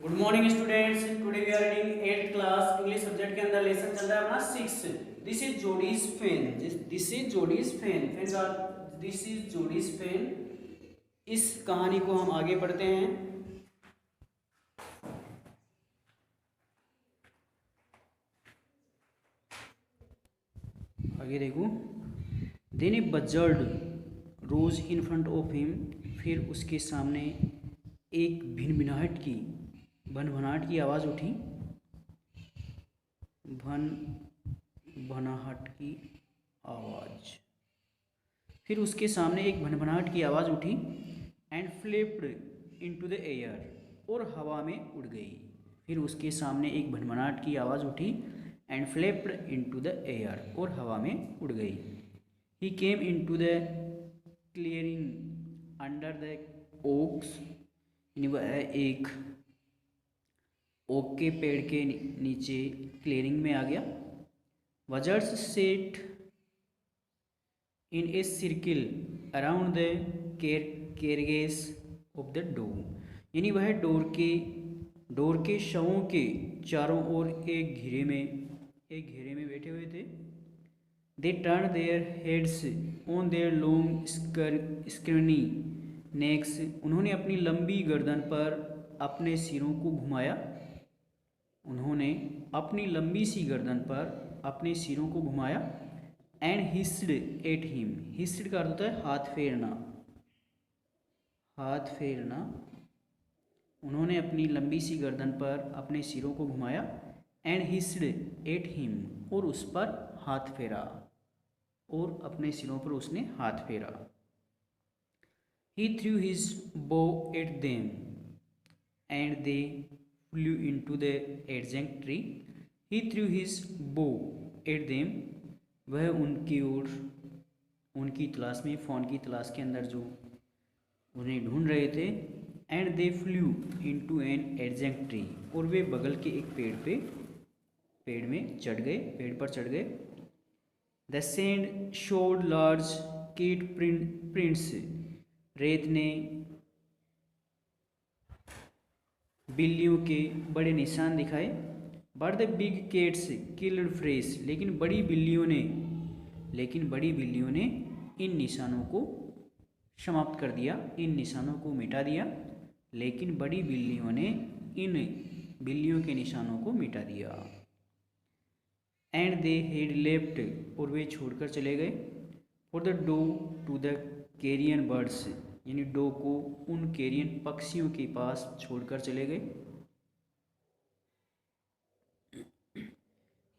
Good morning students. Today we are reading 8th class English subject के अंदर lesson चल रहा है अपना 6। This is Jody's fawn. This is Jody's fawn. This is Jody's fawn. इस कहानी को हम आगे पढ़ते हैं। आगे देखो। Then a buzzard rose in front of him. फिर उसके सामने एक भनभनाहट की आवाज़ उठी। भनभनाहट की आवाज़। फिर उसके सामने एक भनभनाहट की आवाज़ उठी and flipped into the air, और हवा में उड़ गई। फिर उसके सामने एक भनभनाहट की आवाज़ उठी and flipped into the air, और हवा में उड़ गई। He came into the clearing under the oaks. वह एक ओक के पेड़ के नीचे क्लियरिंग में आ गया। Buzzards set in a circle around the carcass of the doe. यानी वह डोर के शवों के चारों ओर एक घेरे में बैठे हुए थे। They turn their heads on their long scrawny necks. उन्होंने अपनी लंबी गर्दन पर अपने सिरों को घुमाया। उन्होंने अपनी लंबी सी गर्दन पर अपने सिरों को घुमाया। And hissed at him. Hissed का अर्थ होता है हाथ फेरना। हाथ फेरना। उन्होंने अपनी लंबी सी गर्दन पर अपने सिरों को घुमाया। एंड हिस्ड एट हिम, और उस पर हाथ फेरा, और अपने सिरों पर उसने हाथ फेरा। He threw his bow at them and they flew into the adjacent tree. He threw his bow at them. वह उनकी तलाश में, फ़ोन की तलाश के अंदर जो उन्हें ढूंढ रहे थे। And they flu into an adjacent tree, और वे बगल के एक पेड़ पर चढ़ गए। The sand showed large cat prints. रेत ने बिल्लियों के बड़े निशान दिखाए। But the big cats killed fresh. लेकिन बड़ी बिल्लियों ने इन निशानों को समाप्त कर दिया, इन निशानों को मिटा दिया। लेकिन बड़ी बिल्लियों ने इन बिल्लियों के निशानों को मिटा दिया। एंड दे हैड लेफ्ट, और वे छोड़कर चले गए। For the doe to the carrion birds. यानी डो को उन कैरियन पक्षियों के पास छोड़कर चले गए।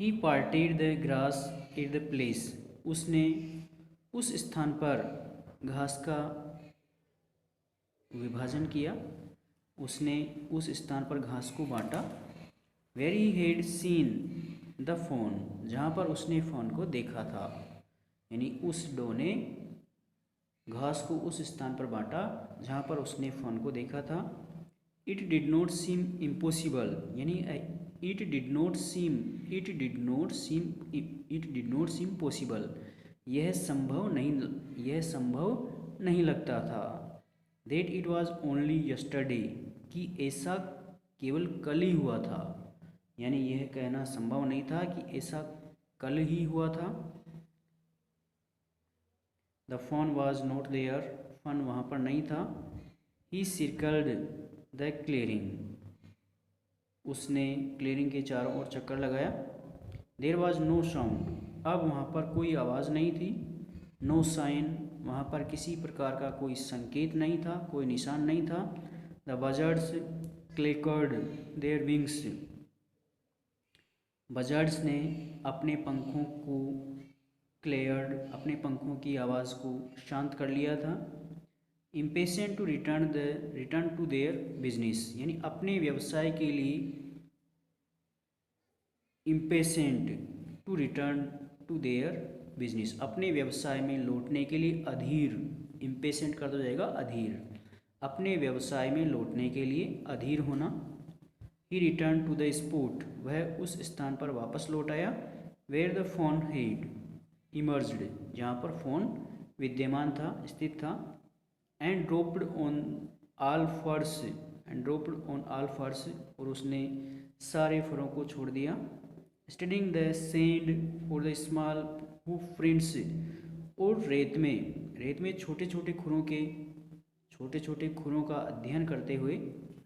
He parted the grass at the place. उसने उस स्थान पर घास का विभाजन किया। उसने उस स्थान पर घास को बांटा। Where he had seen the fawn. जहाँ पर उसने फ़ोन को देखा था। यानी उस डो ने घास को उस स्थान पर बांटा जहाँ पर उसने फ़ोन को देखा था। It did not seem impossible. यानी it did not seem possible. यह संभव नहीं लगता था। That it was only yesterday. कि ऐसा केवल कल ही हुआ था। यानी यह कहना संभव नहीं था कि ऐसा कल ही हुआ था। The fawn was not there. Fawn वहाँ पर नहीं था। He circled the clearing. उसने क्लियरिंग के चारों ओर चक्कर लगाया। There was no sound. अब वहाँ पर कोई आवाज़ नहीं थी। No sign. वहाँ पर किसी प्रकार का कोई संकेत नहीं था, कोई निशान नहीं था। The buzzards clacked their wings. Buzzards ने अपने पंखों को अपने पंखों की आवाज़ को शांत कर लिया था। Impatient to return to their business. यानी अपने व्यवसाय के लिए impatient to return to their business. अपने व्यवसाय में लौटने के लिए अधीर। इम्पेशेंट कर दो जाएगा अधीर। अपने व्यवसाय में लौटने के लिए अधीर होना। He return to the spot. वह उस स्थान पर वापस लौट आया। Where the fawn had emerged. जहाँ पर फ़ोन विद्यमान था, स्थित था। And dropped on all fours and dropped on all furs, और उसने सारे फरों को छोड़ दिया। स्टडिंग द सैंड और द स्मॉल हूफ प्रिंट्स, और रेत में छोटे छोटे खुरों का अध्ययन करते हुए,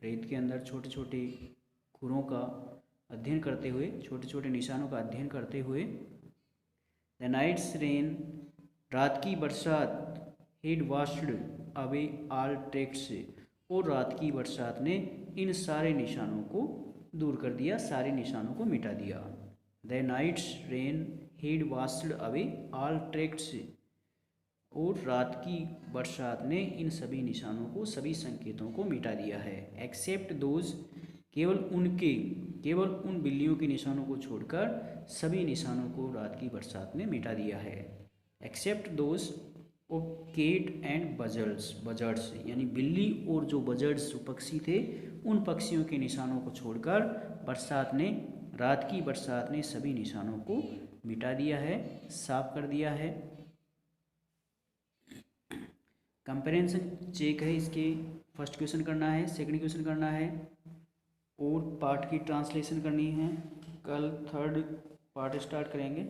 रेत के अंदर छोटे छोटे खुरों का अध्ययन करते हुए, छोटे छोटे निशानों का अध्ययन करते हुए। द नाइट्स रेन, रात की बरसात, head washed away all tracks, और रात की बरसात ने इन सारे निशानों को दूर कर दिया, सारे निशानों को मिटा दिया। The night's rain had washed away all tracks, और रात की बरसात ने इन सभी निशानों को, सभी संकेतों को मिटा दिया है। एक्सेप्ट दोज, केवल उन बिल्लियों के निशानों को छोड़कर सभी निशानों को रात की बरसात ने मिटा दिया है। Except those of cat and buzzards, यानी बिल्ली और जो बजर्ड्स जो पक्षी थे, उन पक्षियों के निशानों को छोड़कर रात की बरसात ने सभी निशानों को मिटा दिया है, साफ कर दिया है। कंपैरिजन चेक है, इसके फर्स्ट क्वेश्चन करना है, सेकंड क्वेश्चन करना है, और पार्ट की ट्रांसलेशन करनी है। कल थर्ड पार्ट स्टार्ट करेंगे।